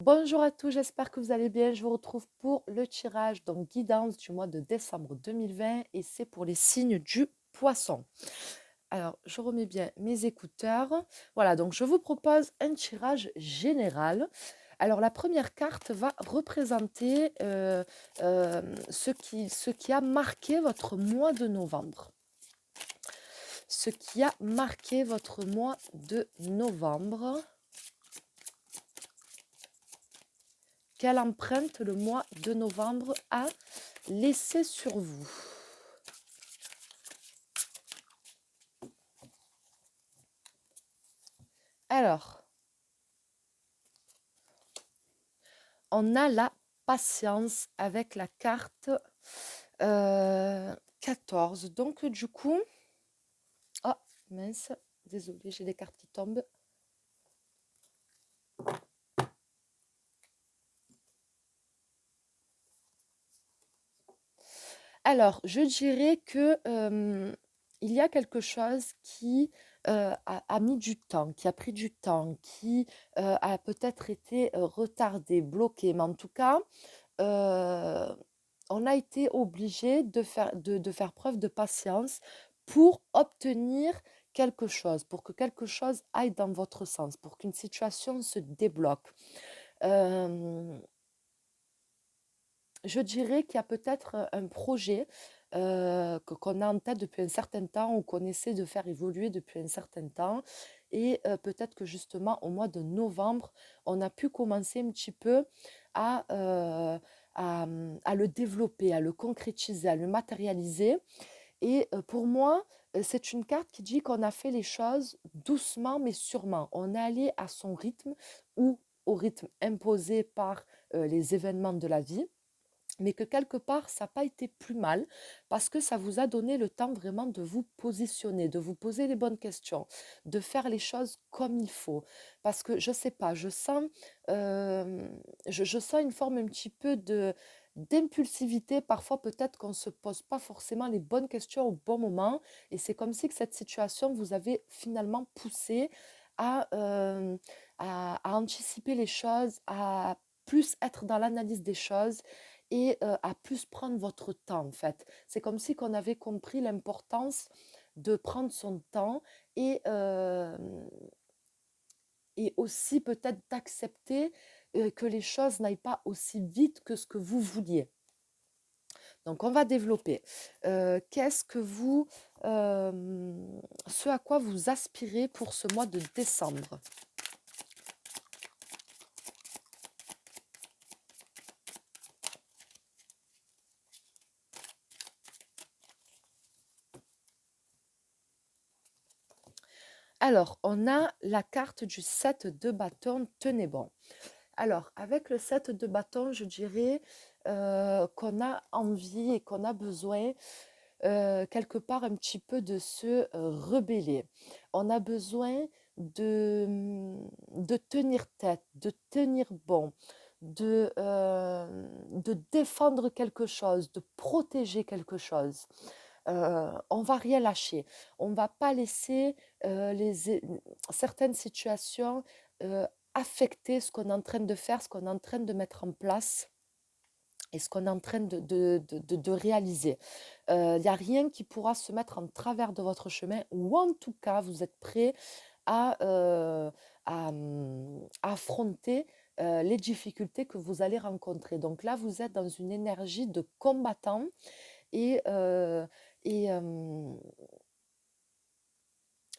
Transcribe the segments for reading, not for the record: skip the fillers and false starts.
Bonjour à tous, j'espère que vous allez bien. Je vous retrouve pour le tirage, donc guidance du mois de décembre 2020 et c'est pour les signes du poisson. Alors, je remets bien mes écouteurs. Voilà, donc je vous propose un tirage général. Alors, la première carte va représenter ce qui a marqué votre mois de novembre. Ce qui a marqué votre mois de novembre. Quelle empreinte le mois de novembre a laissé sur vous? Alors, on a la patience avec la carte 14. Donc, du coup, oh mince, désolée, j'ai des cartes qui tombent. Alors, je dirais que il y a quelque chose qui a mis du temps, qui a pris du temps, qui a peut-être été retardé, bloqué, mais en tout cas, euh, on a été obligé de faire preuve de patience pour obtenir quelque chose, pour que quelque chose aille dans votre sens, pour qu'une situation se débloque. Euh, je dirais qu'il y a peut-être un projet qu'on a en tête depuis un certain temps ou qu'on essaie de faire évoluer depuis un certain temps. Et peut-être que justement au mois de novembre, on a pu commencer un petit peu à, à le développer, à le concrétiser, à le matérialiser. Et pour moi, c'est une carte qui dit qu'on a fait les choses doucement mais sûrement. On est allé à son rythme ou au rythme imposé par les événements de la vie, mais que quelque part, ça n'a pas été plus mal parce que ça vous a donné le temps vraiment de vous positionner, de vous poser les bonnes questions, de faire les choses comme il faut. Parce que je ne sais pas, euh, je sens une forme un petit peu d'impulsivité. Parfois, peut-être qu'on ne se pose pas forcément les bonnes questions au bon moment. Et c'est comme si que cette situation vous avait finalement poussé à, euh, à anticiper les choses, à plus être dans l'analyse des choses et à plus prendre votre temps en fait. C'est comme si qu'on avait compris l'importance de prendre son temps et, euh, et aussi peut-être d'accepter que les choses n'aillent pas aussi vite que ce que vous vouliez. Donc on va développer. Qu'est-ce que vous, ce à quoi vous aspirez pour ce mois de décembre? Alors, on a la carte du 7 de bâton, tenez bon. Alors, avec le 7 de bâton, je dirais qu'on a envie et qu'on a besoin quelque part un petit peu de se rebeller. On a besoin de tenir tête, de tenir bon, de défendre quelque chose, de protéger quelque chose. On va rien lâcher. On va pas laisser certaines situations euh, affecter ce qu'on est en train de faire, ce qu'on est en train de mettre en place et ce qu'on est en train de réaliser. Il n'y a rien qui pourra se mettre en travers de votre chemin ou en tout cas, vous êtes prêt à affronter les difficultés que vous allez rencontrer. Donc là, vous êtes dans une énergie de combattant et, et,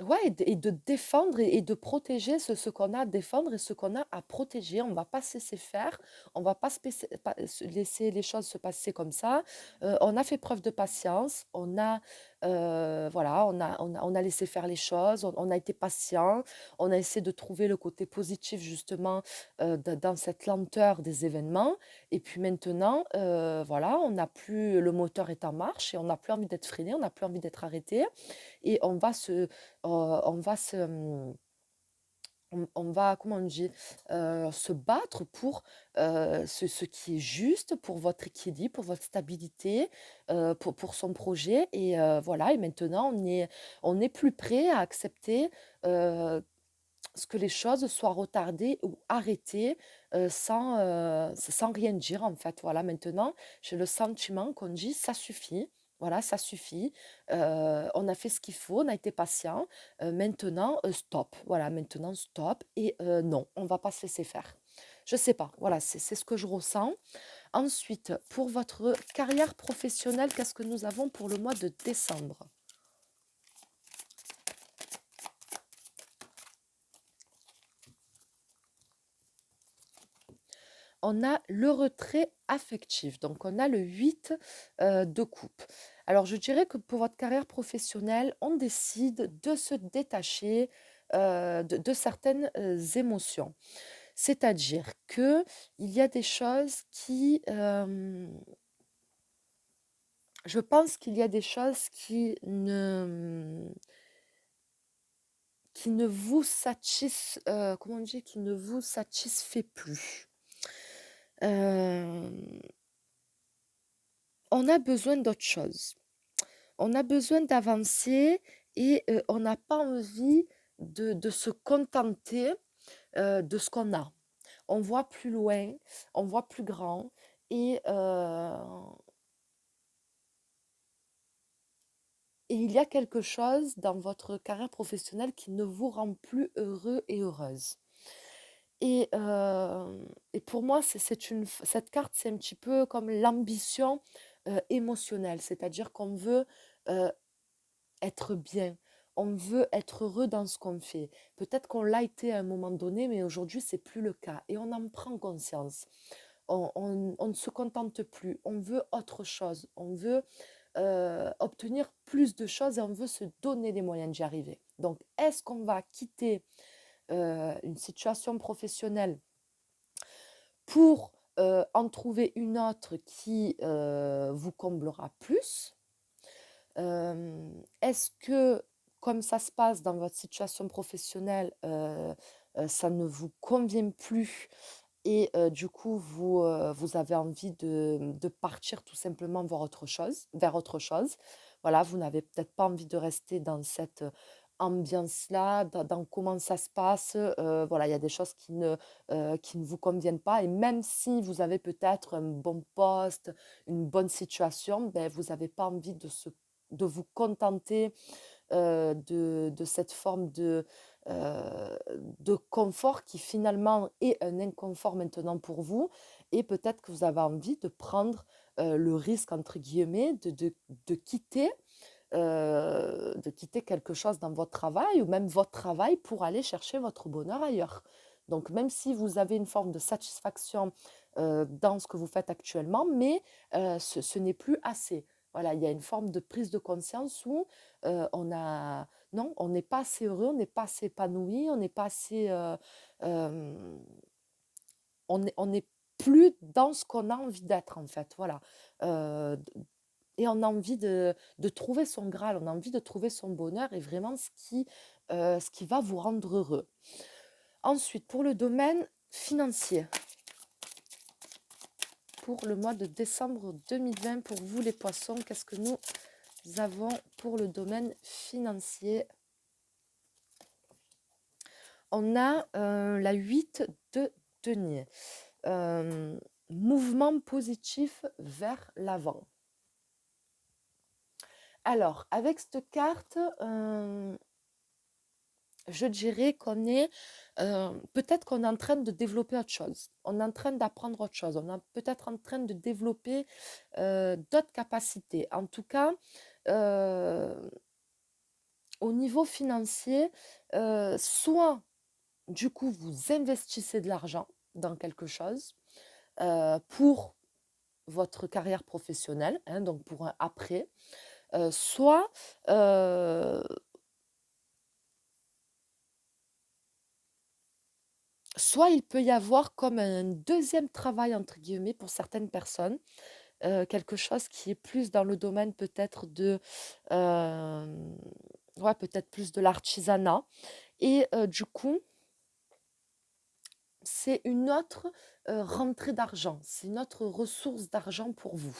ouais, et de défendre et de protéger ce qu'on a à défendre et ce qu'on a à protéger. On ne va pas se laisser faire, on ne va pas, se laisser les choses se passer comme ça. On a fait preuve de patience, voilà, on a laissé faire les choses, on a été patient, on a essayé de trouver le côté positif justement dans cette lenteur des événements. Et puis maintenant, voilà, on n'a plus, le moteur est en marche et on n'a plus envie d'être freiné, on n'a plus envie d'être arrêté et on va, comment on dit, se battre pour ce qui est juste, pour votre équilibre, pour votre stabilité, pour son projet. Et voilà, et maintenant, on est plus prêt à accepter ce que les choses soient retardées ou arrêtées sans rien dire en fait. Voilà, maintenant, j'ai le sentiment qu'on dit ça suffit. Voilà, ça suffit. On a fait ce qu'il faut, on a été patient. Maintenant, stop. Voilà, maintenant, stop. Et non, on va pas se laisser faire. Je sais pas. Voilà, c'est ce que je ressens. Ensuite, pour votre carrière professionnelle, qu'est-ce que nous avons pour le mois de décembre? On a le retrait affectif, donc on a le 8 de coupe. Alors je dirais que pour votre carrière professionnelle, on décide de se détacher de certaines émotions. C'est-à-dire que il y a des choses je pense qu'il y a des choses qui ne vous comment on dit, qui ne vous satisfait plus. Euh, on a besoin d'autre chose. On a besoin d'avancer et on n'a pas envie de se contenter de ce qu'on a. On voit plus loin, on voit plus grand et, euh, et il y a quelque chose dans votre carrière professionnelle qui ne vous rend plus heureux et heureuse. Et, et pour moi, cette carte, c'est un petit peu comme l'ambition émotionnelle, c'est-à-dire qu'on veut euh, être bien. On veut être heureux dans ce qu'on fait. Peut-être qu'on l'a été à un moment donné, mais aujourd'hui, c'est plus le cas. Et on en prend conscience. On ne se contente plus. On veut autre chose. On veut obtenir plus de choses et on veut se donner les moyens d'y arriver. Donc, est-ce qu'on va quitter une situation professionnelle pour en trouver une autre qui vous comblera plus? Est-ce que, comme ça se passe dans votre situation professionnelle, ça ne vous convient plus et du coup, vous avez envie de partir tout simplement vers autre chose? Voilà, vous n'avez peut-être pas envie de rester dans cette ambiance-là, dans comment ça se passe. Voilà, il y a des choses qui ne vous conviennent pas et même si vous avez peut-être un bon poste, une bonne situation, ben, vous n'avez pas envie de vous contenter de cette forme de confort qui finalement est un inconfort maintenant pour vous. Et peut-être que vous avez envie de prendre le risque, entre guillemets, de quitter. De quitter quelque chose dans votre travail ou même votre travail pour aller chercher votre bonheur ailleurs. Donc même si vous avez une forme de satisfaction dans ce que vous faites actuellement, mais ce n'est plus assez. Voilà, il y a une forme de prise de conscience où non, on n'est pas assez heureux, on n'est pas assez épanoui, on n'est pas assez, euh, on n'est plus dans ce qu'on a envie d'être en fait. Voilà. Euh, et on a envie de trouver son Graal, on a envie de trouver son bonheur et vraiment ce qui va vous rendre heureux. Ensuite, pour le domaine financier, pour le mois de décembre 2020, pour vous les poissons, qu'est-ce que nous avons pour le domaine financier? On a la 8 de denier. Mouvement positif vers l'avant. Alors, avec cette carte, je dirais qu'on est peut-être qu'on est en train de développer autre chose. On est en train d'apprendre autre chose. On est peut-être en train de développer d'autres capacités. En tout cas, euh, au niveau financier, soit du coup vous investissez de l'argent dans quelque chose pour votre carrière professionnelle, hein, donc pour un après, soit soit il peut y avoir comme un deuxième travail, entre guillemets, pour certaines personnes, quelque chose qui est plus dans le domaine peut-être ouais, peut-être plus de l'artisanat. Et du coup, c'est une autre rentrée d'argent, c'est une autre ressource d'argent pour vous.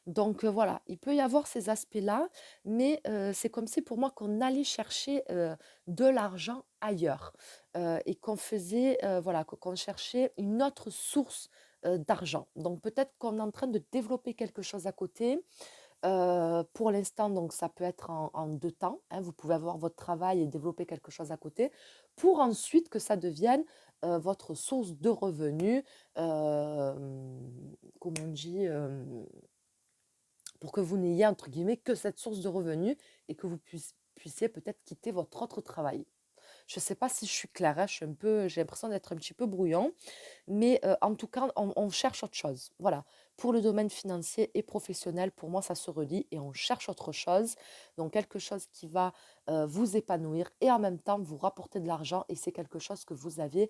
Donc voilà, il peut y avoir ces aspects-là, mais c'est comme si pour moi qu'on allait chercher, de l'argent ailleurs, et qu'on faisait, voilà, qu'on cherchait une autre source, d'argent. Donc peut-être qu'on est en train de développer quelque chose à côté. Pour l'instant, donc ça peut être en 2 temps, hein. Vous pouvez avoir votre travail et développer quelque chose à côté, pour ensuite que ça devienne, votre source de revenus, comme on dit, pour que vous n'ayez entre guillemets «que cette source de revenus» et que vous puissiez peut-être quitter votre autre travail. Je ne sais pas si je suis claire, hein, j'ai l'impression d'être un petit peu brouillon, mais en tout cas, on cherche autre chose. Voilà. Pour le domaine financier et professionnel, pour moi, ça se relie et on cherche autre chose. Donc quelque chose qui va, vous épanouir et en même temps vous rapporter de l'argent et c'est quelque chose que vous avez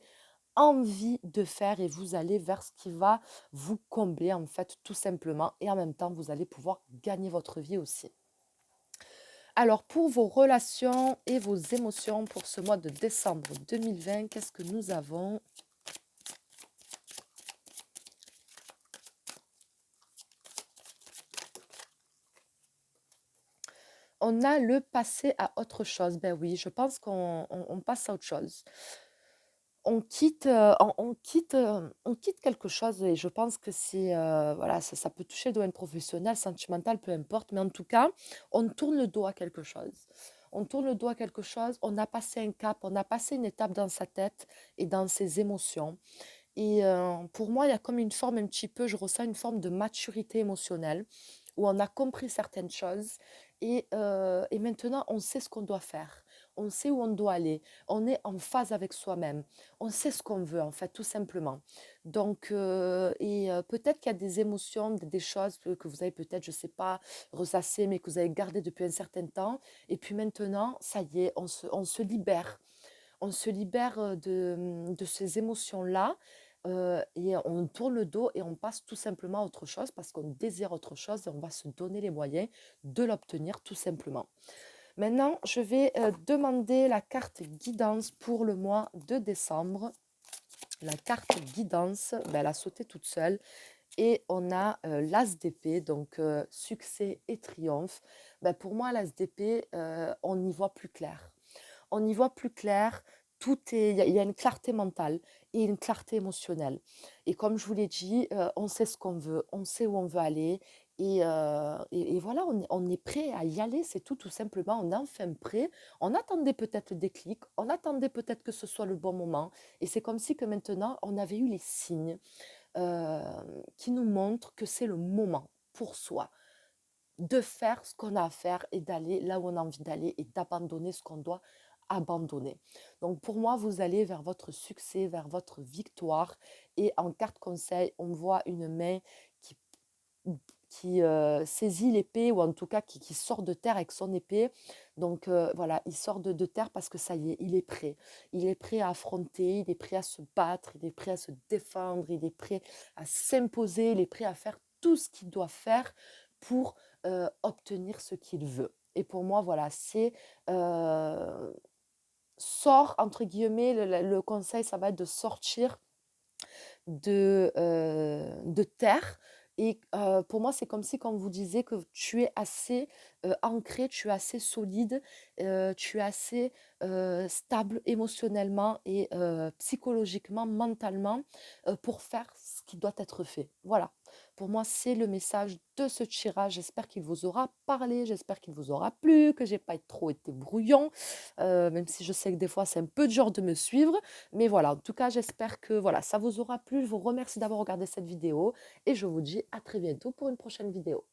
envie de faire et vous allez vers ce qui va vous combler, en fait, tout simplement et en même temps, vous allez pouvoir gagner votre vie aussi. Alors pour vos relations et vos émotions pour ce mois de décembre 2020, qu'est-ce que nous avons? On a le passer à autre chose. Ben oui, je pense qu'on passe à autre chose. On quitte quelque chose et je pense que c'est, voilà, ça peut toucher le domaine professionnel, sentimental, peu importe, mais en tout cas, on tourne le dos à quelque chose. On tourne le dos à quelque chose, on a passé un cap, on a passé une étape dans sa tête et dans ses émotions. Et pour moi, il y a comme une forme un petit peu, je ressens une forme de maturité émotionnelle où on a compris certaines choses et maintenant on sait ce qu'on doit faire. On sait où on doit aller. On est en phase avec soi-même. On sait ce qu'on veut en fait, tout simplement. Donc, peut-être qu'il y a des émotions, des choses que vous avez peut-être, je ne sais pas, ressassées, mais que vous avez gardées depuis un certain temps. Et puis maintenant, ça y est, on se libère. On se libère de ces émotions-là et on tourne le dos et on passe tout simplement à autre chose parce qu'on désire autre chose et on va se donner les moyens de l'obtenir tout simplement. Maintenant, je vais demander la carte guidance pour le mois de décembre. La carte guidance, ben, elle a sauté toute seule et on a l'as d'épée, donc succès et triomphe. Ben, pour moi, l'as d'épée, on y voit plus clair. On y voit plus clair, il y a une clarté mentale et une clarté émotionnelle. Et comme je vous l'ai dit, on sait ce qu'on veut, on sait où on veut aller et voilà, on est prêt à y aller, c'est tout, tout simplement. On est enfin prêt. On attendait peut-être le déclic, on attendait peut-être que ce soit le bon moment et c'est comme si que maintenant on avait eu les signes, qui nous montrent que c'est le moment pour soi de faire ce qu'on a à faire et d'aller là où on a envie d'aller et d'abandonner ce qu'on doit abandonner. Donc pour moi, vous allez vers votre succès, vers votre victoire. Et en carte conseil, on voit une main qui, qui saisit l'épée ou en tout cas qui sort de terre avec son épée. Donc voilà, il sort de terre parce que ça y est, il est prêt. Il est prêt à affronter, il est prêt à se battre, il est prêt à se défendre, il est prêt à s'imposer, il est prêt à faire tout ce qu'il doit faire pour obtenir ce qu'il veut. Et pour moi, voilà, c'est sort, entre guillemets, le conseil, ça va être de sortir de terre. Et pour moi, c'est comme si, quand vous disiez que tu es assez ancré, tu es assez solide, tu es assez stable émotionnellement et psychologiquement, mentalement, pour faire ce qui doit être fait. Voilà. Pour moi, c'est le message de ce tirage. J'espère qu'il vous aura parlé, j'espère qu'il vous aura plu, que j'ai pas trop été brouillon, même si je sais que des fois, c'est un peu dur de me suivre. Mais voilà, en tout cas, j'espère que voilà, ça vous aura plu. Je vous remercie d'avoir regardé cette vidéo et je vous dis à très bientôt pour une prochaine vidéo.